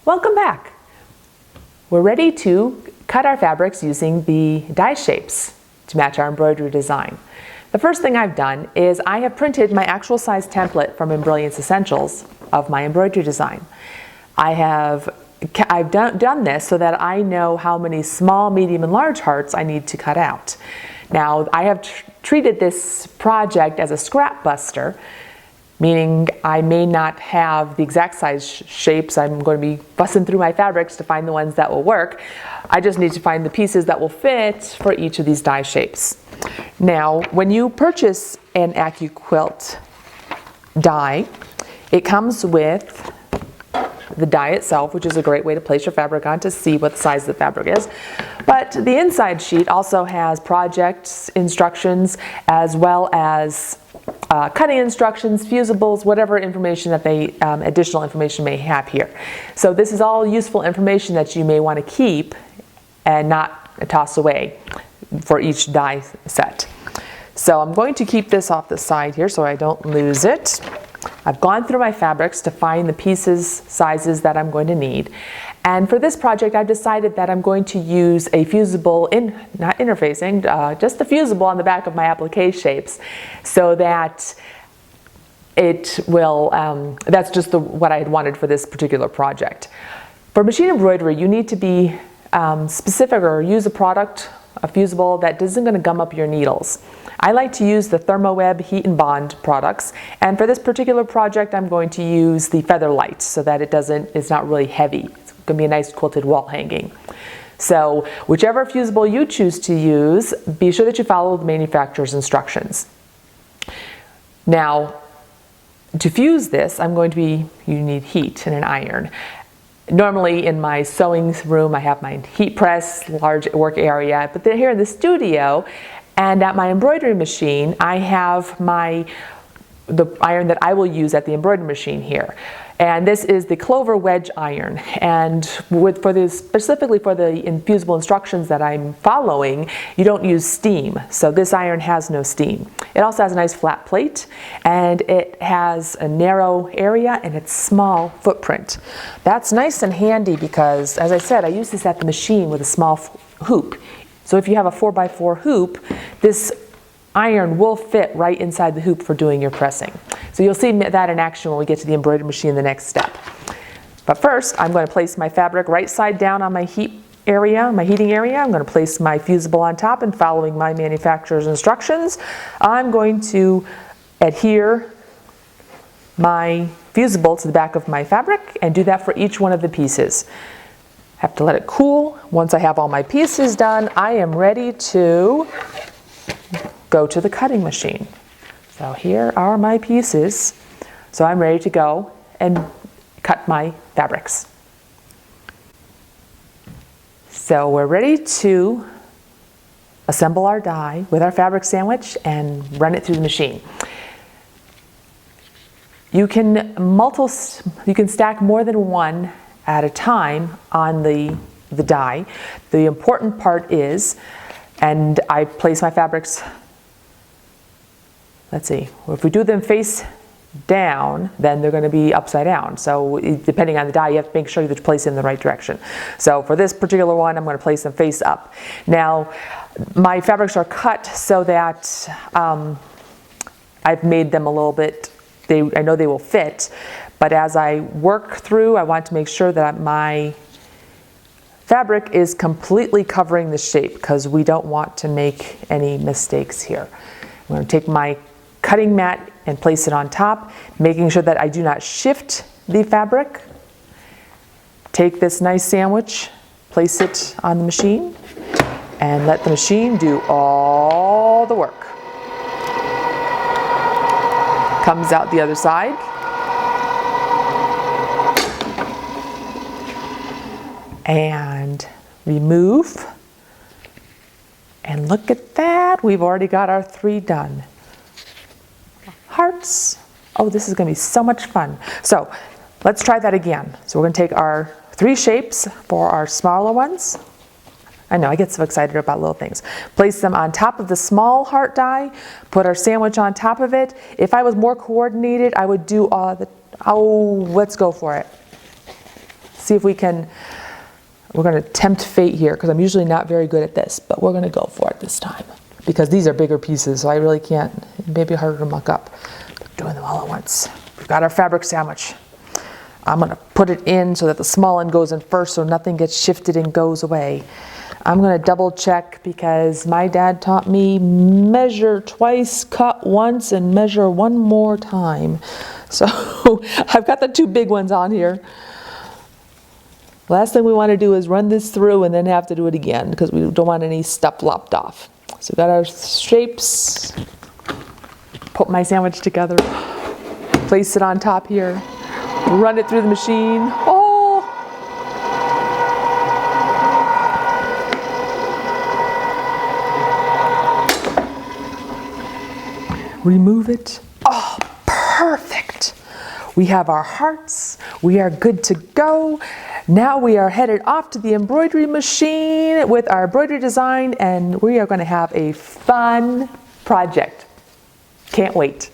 Welcome back. We're ready to cut our fabrics using the die shapes to match our embroidery design. The first thing I've done is I have printed my actual size template from Embrilliance Essentials of my embroidery design. I've done this so that I know how many small, medium, and large hearts I need to cut out. Now, I have treated this project as a scrap buster, meaning I may not have the exact size shapes. I'm going to be busting through my fabrics to find the ones that will work. I just need to find the pieces that will fit for each of these die shapes. Now, when you purchase an AccuQuilt die, it comes with the die itself, which is a great way to place your fabric on to see what the size of the fabric is. But the inside sheet also has project instructions as well as cutting instructions, fusibles, whatever information that they, additional information may have here. So this is all useful information that you may want to keep and not toss away for each die set. So I'm going to keep this off the side here so I don't lose it. I've gone through my fabrics to find the pieces, sizes that I'm going to need. And for this project, I've decided that I'm going to use a fusible, not interfacing, just a fusible on the back of my applique shapes so that it will, that's just what I had wanted for this particular project. For machine embroidery, you need to be specific or use a fusible that isn't going to gum up your needles. I like to use the ThermoWeb Heat and Bond products, and for this particular project I'm going to use the Feather Light so that it's not really heavy. It's going to be a nice quilted wall hanging. So whichever fusible you choose to use, be sure that you follow the manufacturer's instructions. Now, to fuse this, you need heat and an iron. Normally in my sewing room I have my heat press, large work area, but then here in the studio and at my embroidery machine I have the iron that I will use at the embroidery machine here. And this is the Clover Wedge iron, and specifically for the infusible instructions that I'm following, you don't use steam, so this iron has no steam. It also has a nice flat plate, and it has a narrow area and it's small footprint. That's nice and handy because, as I said, I use this at the machine with a small hoop. So if you have a 4x4 hoop, this iron will fit right inside the hoop for doing your pressing. So you'll see that in action when we get to the embroidery machine, the next step. But first, I'm going to place my fabric right side down on my heating area. I'm going to place my fusible on top, and following my manufacturer's instructions, I'm going to adhere my fusible to the back of my fabric and do that for each one of the pieces. I have to let it cool. Once I have all my pieces done, I am ready to go to the cutting machine. So here are my pieces. So I'm ready to go and cut my fabrics. So we're ready to assemble our die with our fabric sandwich and run it through the machine. You can stack more than one at a time on the die. The important part is, and I place my fabrics, let's see, if we do them face down, then they're going to be upside down. So depending on the die, you have to make sure that you place it in the right direction. So for this particular one, I'm going to place them face up. Now, my fabrics are cut so that I've made them a little bit, I know they will fit, but as I work through, I want to make sure that my fabric is completely covering the shape because we don't want to make any mistakes here. I'm going to take my cutting mat and place it on top, making sure that I do not shift the fabric. Take this nice sandwich, place it on the machine, and let the machine do all the work. Comes out the other side. And remove. And look at that, we've already got our 3 done. Hearts. Oh, this is going to be so much fun. So let's try that again. So we're going to take our 3 shapes for our smaller ones. I know, I get so excited about little things. Place them on top of the small heart die, put our sandwich on top of it. If I was more coordinated, I would do let's go for it. see if we can, we're going to tempt fate here because I'm usually not very good at this, but we're going to go for it this time because these are bigger pieces, so I really can't, it may be harder to muck up. But doing them all at once. We've got our fabric sandwich. I'm going to put it in so that the small end goes in first so nothing gets shifted and goes away. I'm going to double check because my dad taught me measure twice, cut once, and measure one more time. So I've got the two big ones on here. Last thing we want to do is run this through and then have to do it again because we don't want any stuff lopped off. So we've got our shapes. Put my sandwich together. Place it on top here. Run it through the machine. Oh! Remove it. Oh, perfect. We have our hearts. We are good to go. Now we are headed off to the embroidery machine with our embroidery design, and we are going to have a fun project. Can't wait.